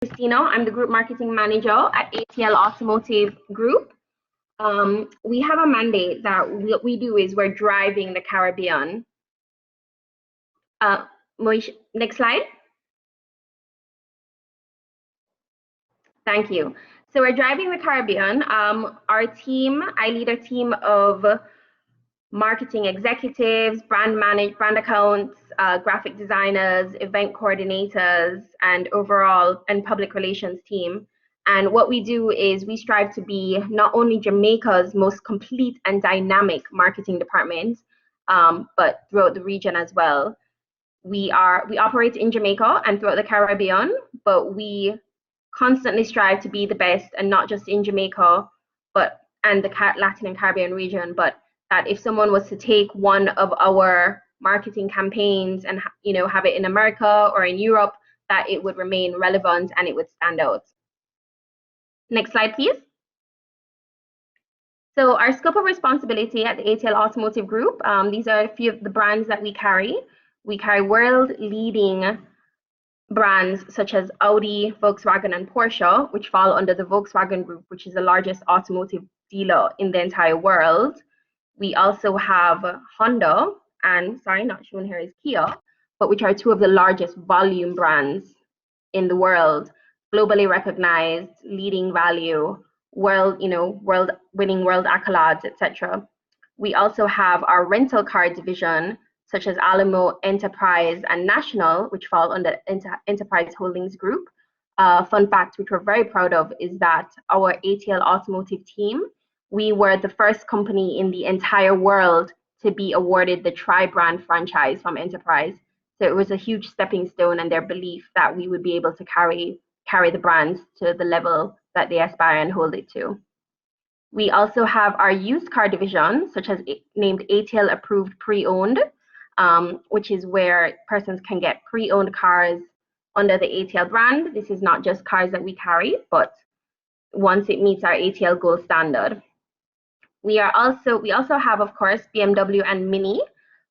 Christina. I'm the group marketing manager at ATL Automotive Group. We have a mandate that what we do is we're driving the Caribbean. Moish, next slide. Thank you. So we're driving the Caribbean. Our team, I lead a team of marketing executives, brand accounts, graphic designers, event coordinators, and overall and public relations team. And what we do is we strive to be not only Jamaica's most complete and dynamic marketing department, but throughout the region as well. We operate in Jamaica and throughout the Caribbean, but we constantly strive to be the best, and not just in Jamaica, and the Latin and Caribbean region, but that if someone was to take one of our marketing campaigns and have it in America or in Europe, that it would remain relevant and it would stand out. Next slide, please. So our scope of responsibility at the ATL Automotive Group, these are a few of the brands that we carry. We carry world-leading brands such as Audi, Volkswagen, and Porsche, which fall under the Volkswagen Group, which is the largest automotive dealer in the entire world. We also have Honda and, sorry, not shown here is Kia, but which are two of the largest volume brands in the world, globally recognized, leading value, winning world accolades, etc. We also have our rental car division, such as Alamo, Enterprise, and National, which fall under Enterprise Holdings Group. Fun fact, which we're very proud of, is that our ATL Automotive team, we were the first company in the entire world to be awarded the tri-brand franchise from Enterprise. So it was a huge stepping stone in their belief that we would be able to carry the brands to the level that they aspire and hold it to. We also have our used car division, such as named ATL Approved Pre-Owned, which is where persons can get pre-owned cars under the ATL brand. This is not just cars that we carry, but once it meets our ATL Gold standard. We also have, of course, BMW and Mini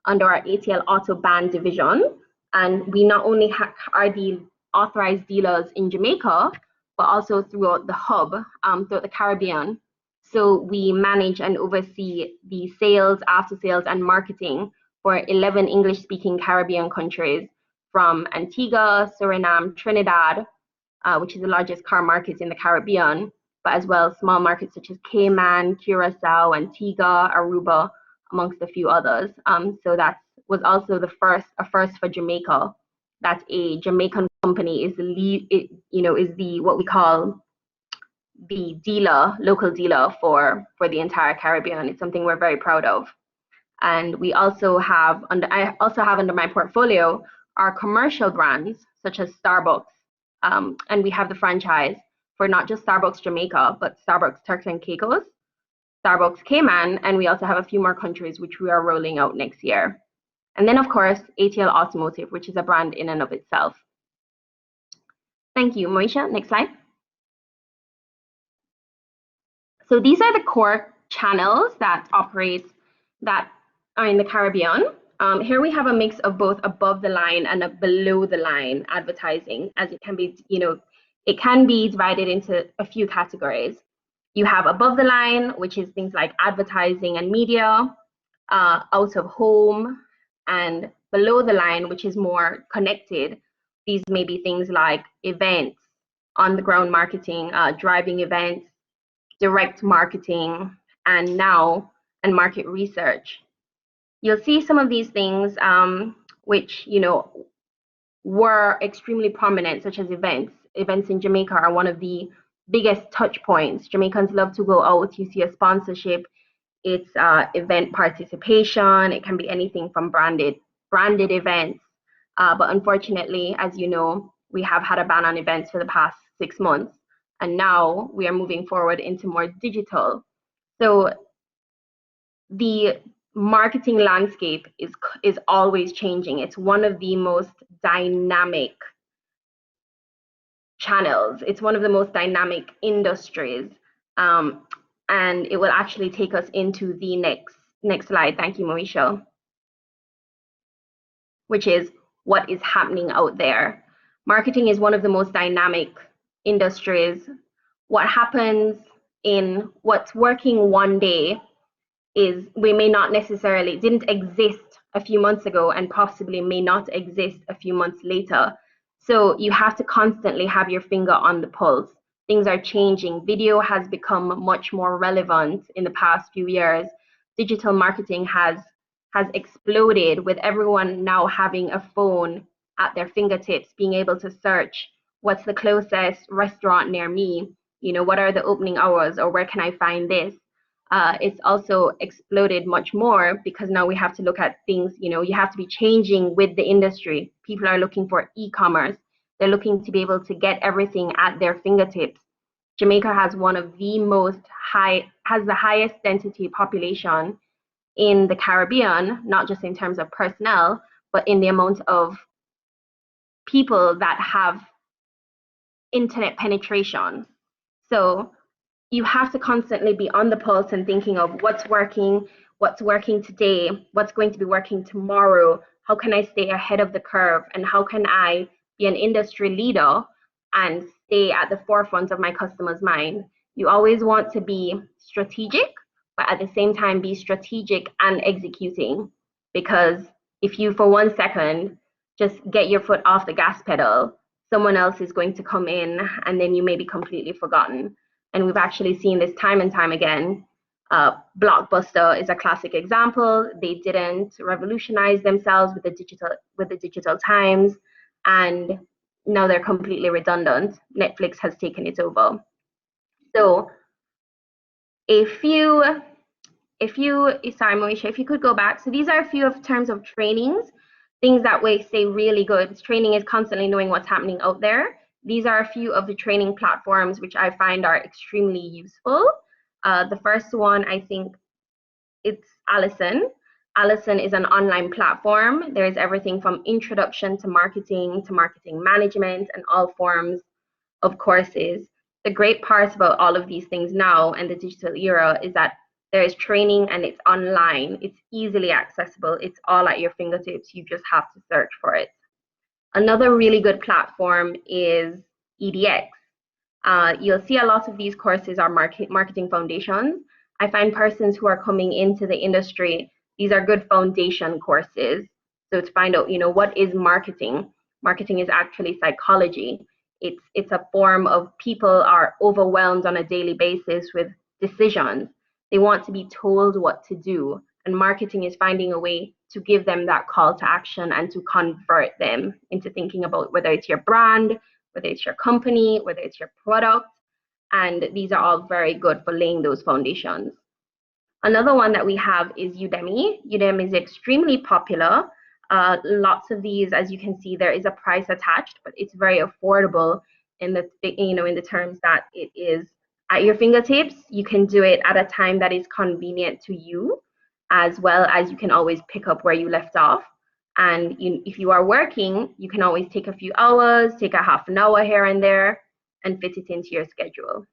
under our ATL Auto Band division. And we not only are the authorized dealers in Jamaica, but also throughout the hub, throughout the Caribbean. So we manage and oversee the sales, after sales, and marketing for 11 English-speaking Caribbean countries, from Antigua, Suriname, Trinidad, which is the largest car market in the Caribbean, but as well small markets such as Cayman, Curacao, Antigua, Aruba, amongst a few others. So that was also a first for Jamaica, that a Jamaican company is what we call the local dealer for the entire Caribbean. It's something we're very proud of. And we also have I also have under my portfolio our commercial brands such as Starbucks, and we have the franchise for not just Starbucks Jamaica, but Starbucks Turks and Caicos, Starbucks Cayman, and we also have a few more countries which we are rolling out next year. And then, of course, ATL Automotive, which is a brand in and of itself. Thank you, Moisha. Next slide. So these are the core channels that are in the Caribbean. Here we have a mix of both above the line and below the line advertising, as it can be, it can be divided into a few categories. You have above the line, which is things like advertising and media, out of home, and below the line, which is more connected. These may be things like events, on the ground marketing, driving events, direct marketing, and market research. You'll see some of these things which were extremally prominent, such as events. Events in Jamaica are one of the biggest touch points. Jamaicans love to go out. You see a sponsorship, it's event participation. It can be anything from branded events. But unfortunately, as you know, we have had a ban on events for the past 6 months, and now we are moving forward into more digital. So the marketing landscape is always changing. It's one of the most dynamic channels. It's one of the most dynamic industries, and it will actually take us into the next slide. Thank you, Moisha. Which is what is happening out there. Marketing is one of the most dynamic industries, what happens in what's working one day is we may not necessarily didn't exist a few months ago and possibly may not exist a few months later. So you have to constantly have your finger on the pulse. Things are changing. Video has become much more relevant in the past few years. Digital marketing has exploded with everyone now having a phone at their fingertips, being able to search what's the closest restaurant near me, what are the opening hours, or where can I find this. It's also exploded much more because now we have to look at things, you have to be changing with the industry. People are looking for e-commerce. They're looking to be able to get everything at their fingertips. Jamaica has has the highest density population in the Caribbean, not just in terms of personnel, but in the amount of people that have internet penetration. So you have to constantly be on the pulse and thinking of what's working today, what's going to be working tomorrow, how can I stay ahead of the curve, and how can I be an industry leader and stay at the forefront of my customer's mind. You always want to be strategic, but at the same time be strategic and executing, because if you for 1 second just get your foot off the gas pedal, someone else is going to come in and then you may be completely forgotten. And we've actually seen this time and time again. Blockbuster is a classic example. They didn't revolutionize themselves with the digital times, and now they're completely redundant. Netflix has taken it over. So if you, sorry, Moesha, if you could go back. So these are a few of terms of trainings, things that we say really good. Training is constantly knowing what's happening out there. These are a few of the training platforms which I find are extremely useful. The first one, I think it's Allison. Allison is an online platform. There's everything from introduction to marketing management and all forms of courses. The great part about all of these things now and the digital era is that there is training and it's online. It's easily accessible. It's all at your fingertips. You just have to search for it. Another really good platform is EDX. You'll see a lot of these courses are marketing foundations. I find persons who are coming into the industry, these are good foundation courses. So to find out, what is marketing? Marketing is actually psychology. It's a form of people are overwhelmed on a daily basis with decisions. They want to be told what to do. And marketing is finding a way to give them that call to action and to convert them into thinking about whether it's your brand, whether it's your company, whether it's your product. And these are all very good for laying those foundations. Another one that we have is Udemy. Udemy is extremely popular. Lots of these, as you can see, there is a price attached, but it's very affordable in the terms that it is at your fingertips. You can do it at a time that is convenient to you, as well as you can always pick up where you left off. And if you are working, you can always take a few hours, take a half an hour here and there, and fit it into your schedule.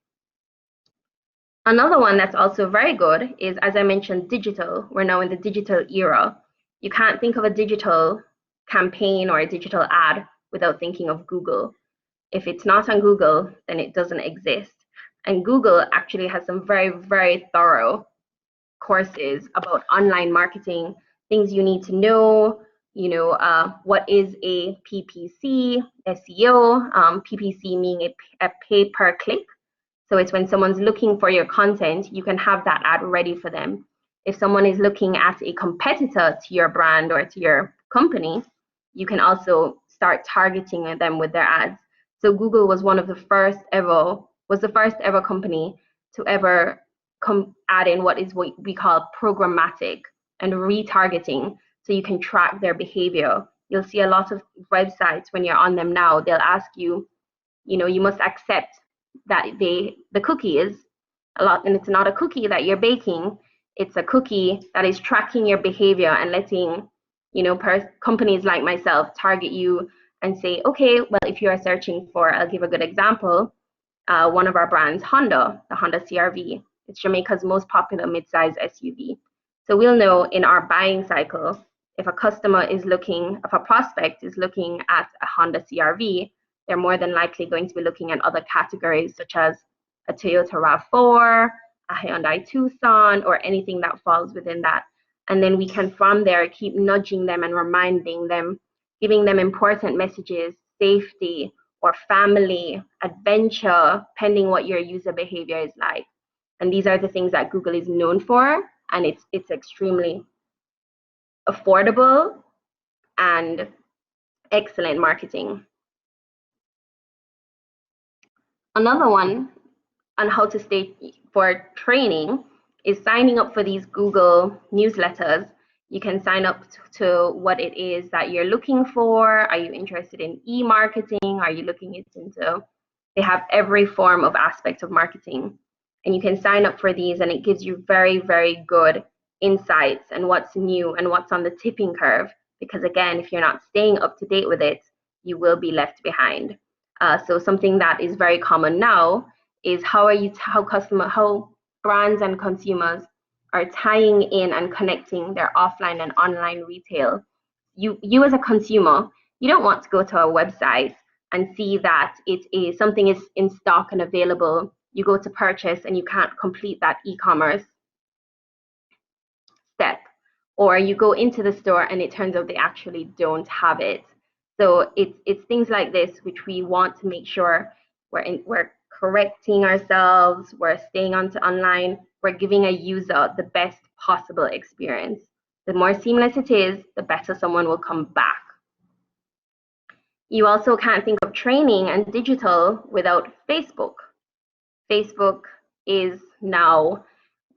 Another one that's also very good is, as I mentioned, digital. We're now in the digital era. You can't think of a digital campaign or a digital ad without thinking of Google. If it's not on Google, then it doesn't exist. And Google actually has some very, very thorough courses about online marketing, things you need to know, what is a PPC, SEO, PPC meaning a pay per click. So it's when someone's looking for your content, you can have that ad ready for them. If someone is looking at a competitor to your brand or to your company, you can also start targeting them with their ads. So Google was the first ever company to ever add in what we call programmatic and retargeting, so you can track their behavior. You'll see a lot of websites when you're on them now, they'll ask you, you must accept that the cookie is a lot, and it's not a cookie that you're baking, it's a cookie that is tracking your behavior and letting companies like myself target you and say, okay, well, if you are searching for, I'll give a good example, one of our brands, Honda, the Honda CR-V. It's Jamaica's most popular mid-size SUV. So we'll know in our buying cycle, if a prospect is looking at a Honda CR-V, they're more than likely going to be looking at other categories such as a Toyota RAV4, a Hyundai Tucson, or anything that falls within that. And then we can, from there, keep nudging them and reminding them, giving them important messages, safety, or family, adventure, pending what your user behavior is like. And these are the things that Google is known for, and it's extremely affordable and excellent marketing. Another one on how to stay for training is signing up for these Google newsletters. You can sign up to what it is that you're looking for. Are you interested in e-marketing? Are you looking into, they have every form of aspect of marketing. And you can sign up for these, and it gives you very, very good insights and what's new and what's on the tipping curve. Because again, if you're not staying up to date with it, you will be left behind. So something that is very common now is how brands and consumers are tying in and connecting their offline and online retail. You as a consumer, you don't want to go to a website and see that something is in stock and available. You go to purchase and you can't complete that e-commerce step, or you go into the store and it turns out they actually don't have it. So it's things like this which we want to make sure we're correcting ourselves, we're staying onto online, we're giving a user the best possible experience. The more seamless it is, the better someone will come back. You also can't think of training and digital without Facebook. Facebook is now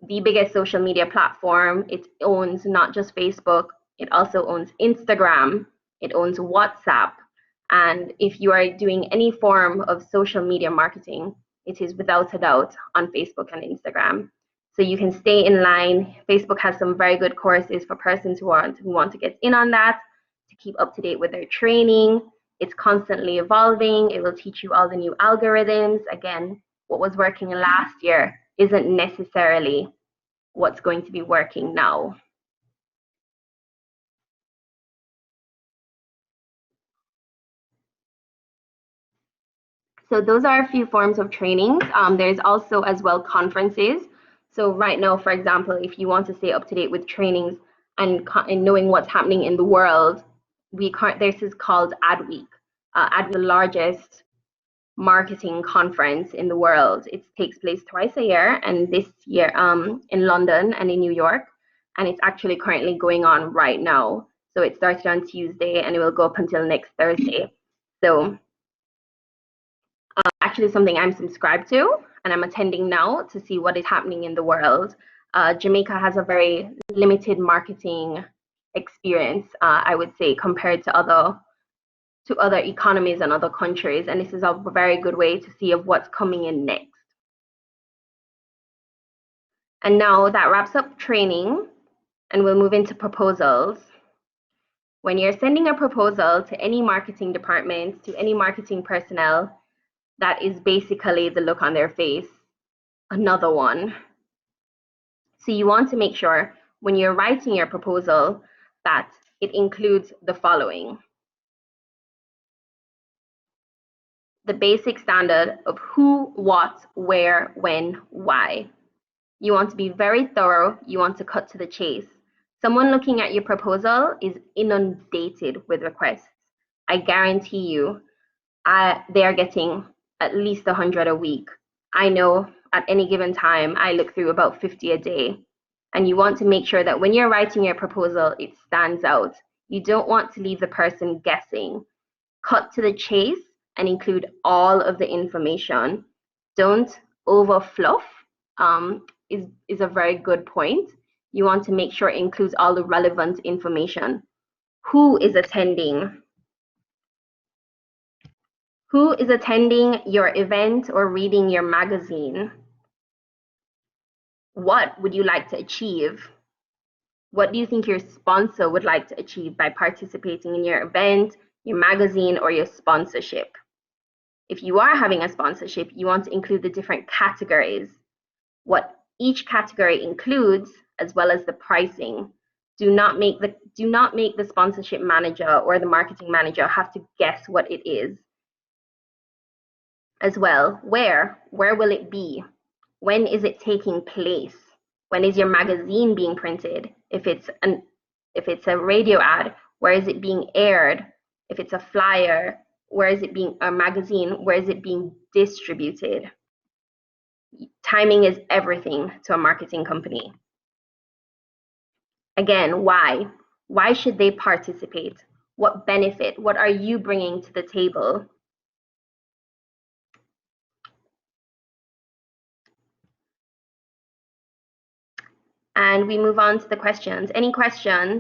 the biggest social media platform. It owns not just Facebook, it also owns Instagram, it owns WhatsApp. And if you are doing any form of social media marketing, it is without a doubt on Facebook and Instagram. So you can stay in line. Facebook has some very good courses for persons who want to get in on that, to keep up to date with their training. It's constantly evolving. It will teach you all the new algorithms. Again, what was working last year isn't necessarily what's going to be working now. So those are a few forms of trainings. There's also as well conferences. So right now, for example, if you want to stay up to date with trainings and knowing what's happening in the world, this is called Adweek. Adweek, the largest marketing conference in the world. It takes place twice a year, and this year in London and in New York, and it's actually currently going on right now. So it started on Tuesday and it will go up until next Thursday. So actually something I'm subscribed to, and I'm attending now to see what is happening in the world. Jamaica has a very limited marketing experience, I would say, compared to other economies and other countries, and this is a very good way to see of what's coming in next. And now that wraps up training, and we'll move into proposals. When you're sending a proposal to any marketing department, to any marketing personnel, that is basically the look on their face, another one. So you want to make sure when you're writing your proposal that it includes the following: the basic standard of who, what, where, when, why. You want to be very thorough. You want to cut to the chase. Someone looking at your proposal is inundated with requests. I guarantee you, they are getting at least 100 a week. I know at any given time, I look through about 50 a day. And you want to make sure that when you're writing your proposal, it stands out. You don't want to leave the person guessing. Cut to the chase and include all of the information. Don't over fluff. Is a very good point. You want to make sure it includes all the relevant information. Who is attending? Who is attending your event or reading your magazine? What would you like to achieve? What do you think your sponsor would like to achieve by participating in your event, your magazine, or your sponsorship? If you are having a sponsorship, you want to include the different categories, what each category includes, as well as the pricing. Do not make the sponsorship manager or the marketing manager have to guess what it is. as well. Where will it be? When is it taking place? When is your magazine being printed? If it's a radio ad, where is it being aired? If it's a flyer, where is it being a magazine? Where is it being distributed? Timing is everything to a marketing company. Again, why? Why should they participate? What benefit? What are you bringing to the table? And we move on to the questions. Any questions?